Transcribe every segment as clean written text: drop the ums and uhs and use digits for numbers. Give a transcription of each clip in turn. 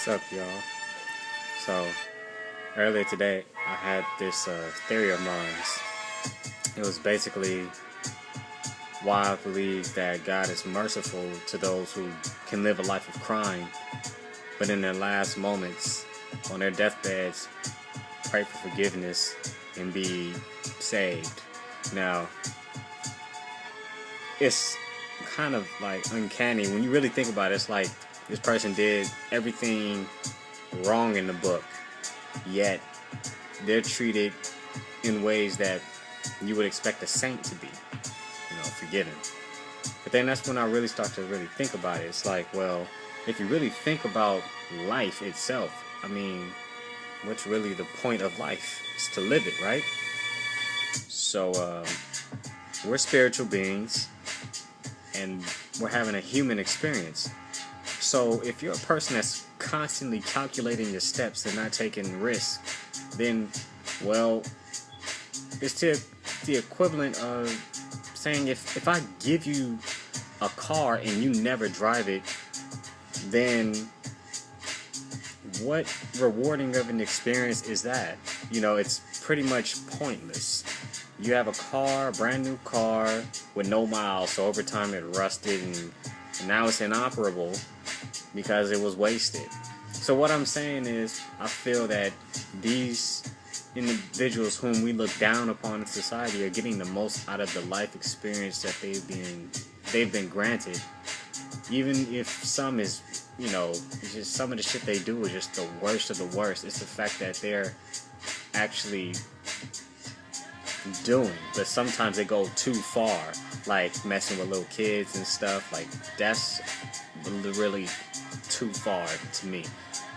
What's up, y'all? So, earlier today, I had this theory of mine. It was basically why I believe that God is merciful to those who can live a life of crime, but in their last moments, on their deathbeds, pray for forgiveness and be saved. Now, it's kind of like uncanny when you really think about it. It's like this person did everything wrong in the book, yet they're treated in ways that you would expect a saint to be, forgiven. But then that's when I really start to really think about it. It's like, well, if you really think about life itself, I mean, what's really the point of life? Is to live it, right? So, we're spiritual beings, and we're having a human experience. So if you're a person that's constantly calculating your steps and not taking risks, then, well, it's the equivalent of saying if I give you a car and you never drive it, then what rewarding of an experience is that? It's pretty much pointless. You have a car, a brand new car with no miles, so over time it rusted and now it's inoperable because it was wasted. So what I'm saying is, I feel that these individuals whom we look down upon in society are getting the most out of the life experience that they've been granted. Even if some is, it's just some of the shit they do is just the worst of the worst. It's the fact that they're actually doing, but sometimes they go too far, like messing with little kids and stuff. Like, that's really too far to me.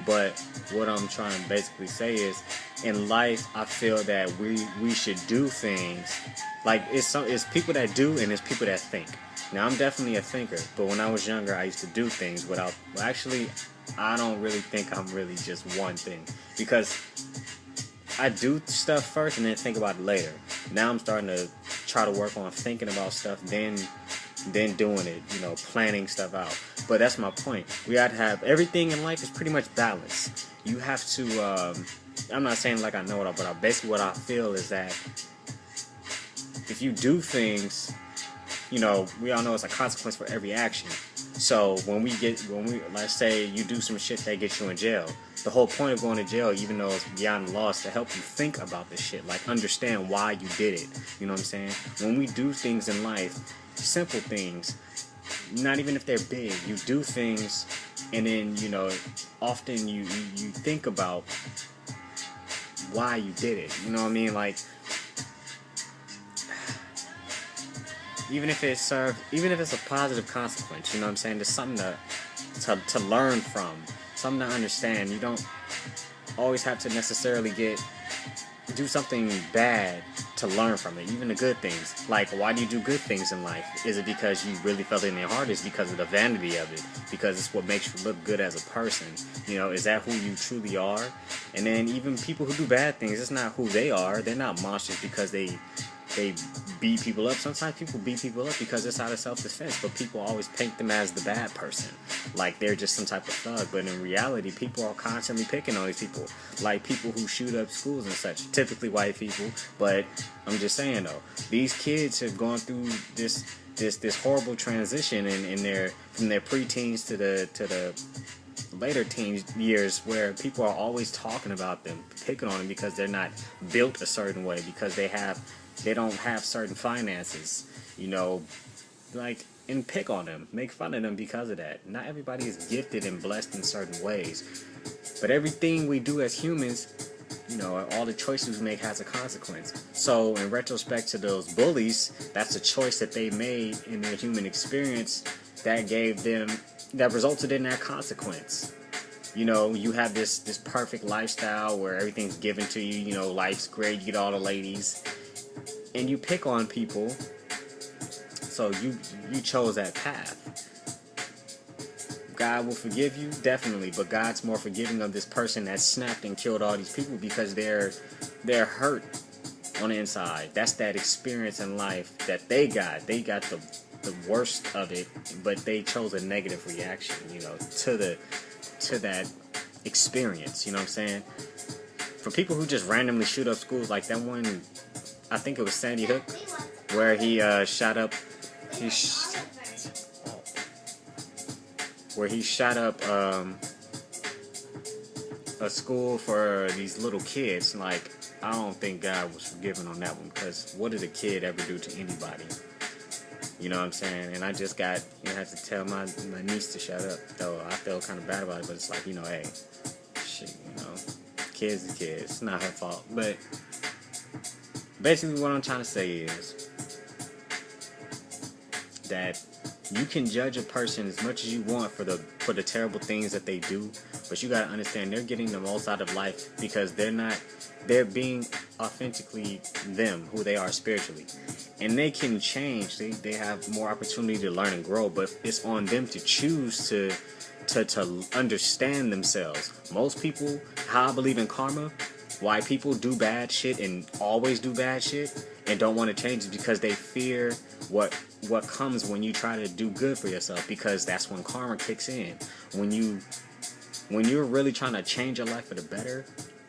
But what I'm trying to basically say is, in life, I feel that we should do things like it's people that do and it's people that think. Now, I'm definitely a thinker, but when I was younger, I used to do things without. Well, actually, I don't really think I'm really just one thing, because I do stuff first and then think about it later. Now I'm starting to try to work on thinking about stuff, then doing it, planning stuff out. But that's my point. We got to have everything in life is pretty much balanced. You have to, I'm not saying like I know it all, but basically what I feel is that if you do things, we all know it's a consequence for every action. So when we let's say you do some shit that gets you in jail, the whole point of going to jail, even though it's beyond the law, is to help you think about this shit, like understand why you did it. You know what I'm saying? When we do things in life, simple things, not even if they're big, you do things, and then often you think about why you did it. You know what I mean? Like, even if it's a positive consequence, you know what I'm saying? There's something to learn from, something to understand. You don't always have to necessarily do something bad to learn from it. Even the good things. Like, why do you do good things in life? Is it because you really felt it in your heart? Is it because of the vanity of it? Because it's what makes you look good as a person? Is that who you truly are? And then even people who do bad things, it's not who they are. They're not monsters because they beat people up. Sometimes people beat people up because it's out of self-defense, but people always paint them as the bad person, like they're just some type of thug. But in reality, people are constantly picking on these people, like people who shoot up schools and such, typically white people. But I'm just saying though, these kids have gone through this horrible transition from their preteens to the later teen years, where people are always talking about them, picking on them because they're not built a certain way, because they don't have certain finances, and pick on them, make fun of them because of that. Not everybody is gifted and blessed in certain ways, but everything we do as humans, all the choices we make has a consequence. So in retrospect to those bullies, that's a choice that they made in their human experience that resulted in that consequence. You have this perfect lifestyle where everything's given to you, life's great, you get all the ladies, and you pick on people, so you chose that path. God will forgive you, definitely, but God's more forgiving of this person that snapped and killed all these people because they're hurt on the inside. That's that experience in life that they got. They got the worst of it, but they chose a negative reaction, to that experience, you know what I'm saying? For people who just randomly shoot up schools, like that one, I think it was Sandy Hook, where he shot up, where he shot up a school for these little kids. Like, I don't think God was forgiving on that one, because what did a kid ever do to anybody? You know what I'm saying? And I just got, had to tell my niece to shut up, though I feel kind of bad about it, but it's like, hey, shit, kids are kids. It's not her fault. But basically what I'm trying to say is that you can judge a person as much as you want for the terrible things that they do, but you gotta understand they're getting the most out of life because they're being authentically them, who they are spiritually. And they can change. They have more opportunity to learn and grow, but it's on them to choose to understand themselves. Most people, how I believe in karma, why people do bad shit and always do bad shit and don't want to change is because they fear what comes when you try to do good for yourself, because that's when karma kicks in. When you're really trying to change your life for the better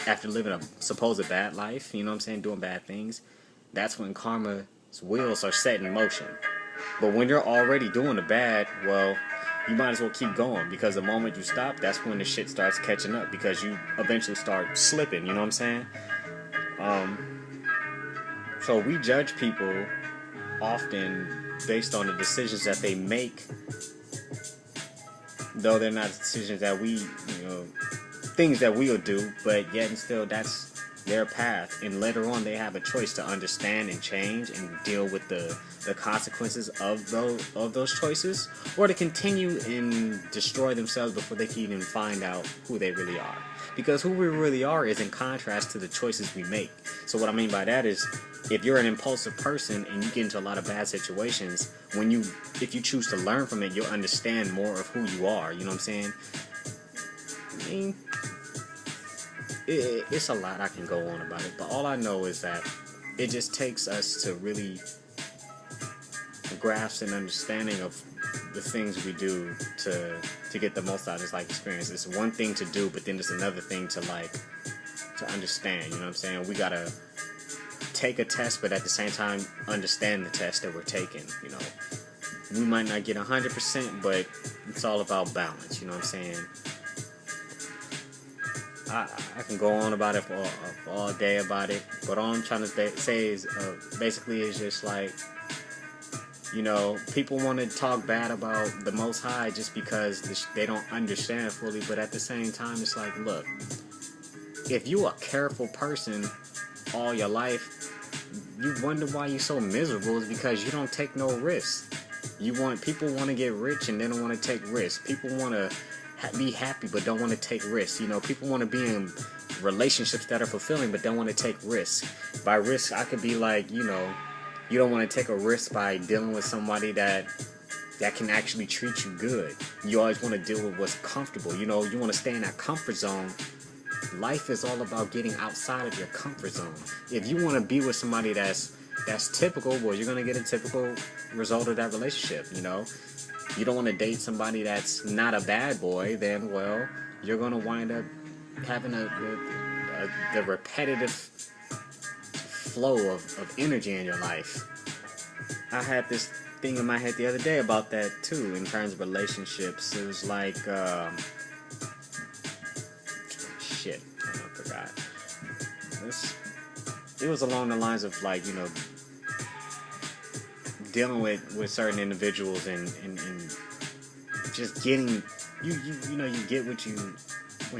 after living a supposed bad life, you know what I'm saying, doing bad things, that's when karma's wheels are set in motion. But when you're already doing the bad, well, you might as well keep going, because the moment you stop, that's when the shit starts catching up, because you eventually start slipping, you know what I'm saying? So we judge people often based on the decisions that they make, though they're not decisions that we, things that we'll do, but yet and still that's their path, and later on they have a choice to understand and change and deal with the consequences of those choices, or to continue and destroy themselves before they can even find out who they really are. Because who we really are is in contrast to the choices we make. So what I mean by that is, if you're an impulsive person and you get into a lot of bad situations, if you choose to learn from it, you'll understand more of who you are. You know what I'm saying? I mean, it's a lot I can go on about it, but all I know is that it just takes us to really grasp an understanding of the things we do to get the most out of this life experience. It's one thing to do, but then it's another thing to understand. You know what I'm saying? We gotta take a test, but at the same time understand the test that we're taking. We might not get 100%, but it's all about balance. You know what I'm saying? I can go on about it for all day about it, but all I'm trying to say is basically is just like, people want to talk bad about the Most High just because they don't understand fully, but at the same time it's like, look, if you a careful person all your life, you wonder why you're so miserable is because you don't take no risks. People want to get rich and they don't want to take risks. People want to be happy but don't want to take risks. People want to be in relationships that are fulfilling but don't want to take risks. By risk, I could be like, you don't want to take a risk by dealing with somebody that can actually treat you good. You always want to deal with what's comfortable. You want to stay in that comfort zone. Life is all about getting outside of your comfort zone. If you want to be with somebody that's typical, well, you're going to get a typical result of that relationship, You don't want to date somebody that's not a bad boy, then, well, you're going to wind up having the repetitive flow of energy in your life. I had this thing in my head the other day about that, too, in terms of relationships. It was like, shit, I forgot. It was along the lines of, like, dealing with certain individuals and just getting you get what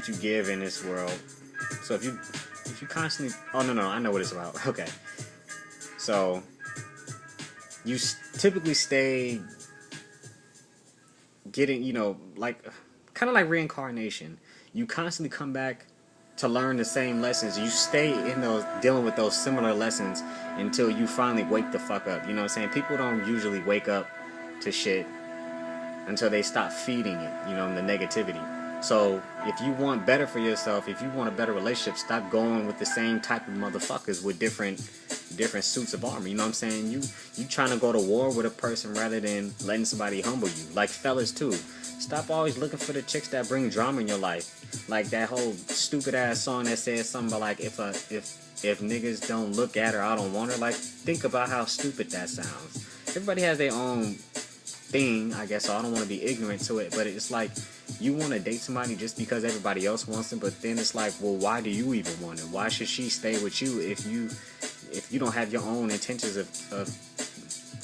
you give in this world. So if you constantly I know what it's about. Okay, so you typically stay getting kind of like reincarnation. You constantly come back to learn the same lessons. You stay in dealing with those similar lessons until you finally wake the fuck up. You know what I'm saying? People don't usually wake up to shit until they stop feeding it, the negativity. So if you want better for yourself, if you want a better relationship, stop going with the same type of motherfuckers with different suits of armor. You know what I'm saying? You trying to go to war with a person rather than letting somebody humble you. Like fellas too. Stop always looking for the chicks that bring drama in your life. Like that whole stupid ass song that says something about like if niggas don't look at her, I don't want her. Like, think about how stupid that sounds. Everybody has their own thing, I guess, so I don't want to be ignorant to it, but it's like you want to date somebody just because everybody else wants them, but then it's like, well, why do you even want it? Why should she stay with you if you don't have your own intentions of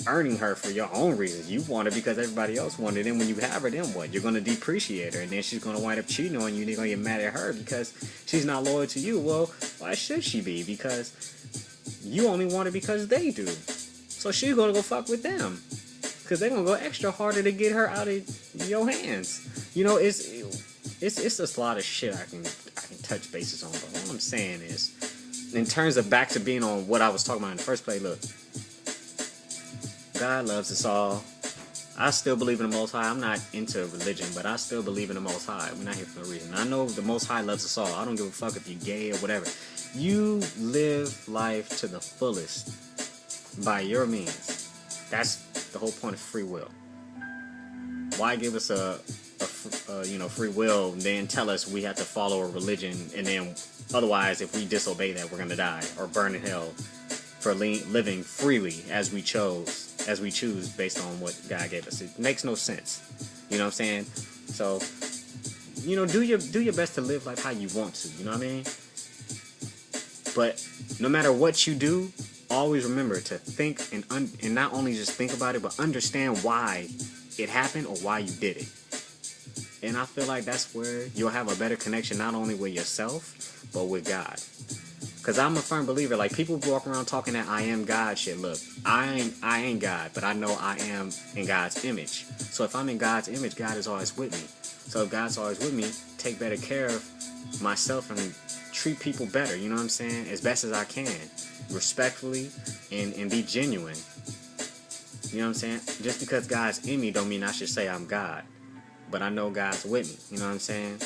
earning her for your own reasons? You want her because everybody else wanted it, and when you have her, then what? You're going to depreciate her, and then she's going to wind up cheating on you, and you're going to get mad at her because she's not loyal to you. Well, why should she be? Because you only want her because they do. So she's going to go fuck with them, because they're going to go extra harder to get her out of your hands. You know, it's just a lot of shit I can touch bases on, but all I'm saying is, in terms of back to being on what I was talking about in the first place, look, God loves us all. I still believe in the Most High. I'm not into religion, but I still believe in the Most High. We're not here for no reason. I know the Most High loves us all. I don't give a fuck if you're gay or whatever. You live life to the fullest by your means. That's the whole point of free will. Why give us a free will and then tell us we have to follow a religion, and then otherwise if we disobey that we're gonna die or burn in hell for living freely as we choose based on what God gave us? It makes no sense. You know what I'm saying? So, you know, do your best to live life how you want to. You know what I mean? But no matter what you do, always remember to think and not only just think about it, but understand why it happened or why you did it. And I feel like that's where you'll have a better connection not only with yourself, but with God. Because I'm a firm believer, like, people walk around talking that I am God shit. Look, I ain't God, but I know I am in God's image. So if I'm in God's image, God is always with me. So if God's always with me, take better care of myself and treat people better, you know what I'm saying? As best as I can. Respectfully and be genuine. You know what I'm saying? Just because God's in me don't mean I should say I'm God. But I know God's with me, you know what I'm saying?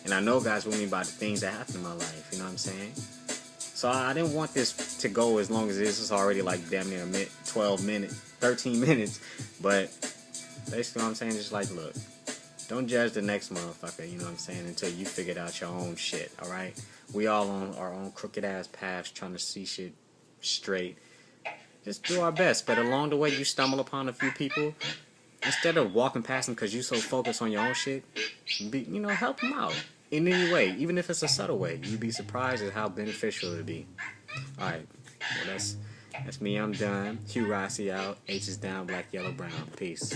And I know God's with me by the things that happen in my life, you know what I'm saying? So I didn't want this to go as long as this is already like damn near 13 minutes. But basically what I'm saying is like, look, don't judge the next motherfucker, you know what I'm saying, until you figured out your own shit, alright? We all on our own crooked ass paths trying to see shit straight. Just do our best, but along the way you stumble upon a few people. Instead of walking past them because you so focused on your own shit, help them out in any way, even if it's a subtle way. You'd be surprised at how beneficial it'd be. Alright, well that's me, I'm done. Hue Rassie out. H is down, black, yellow, brown. Peace.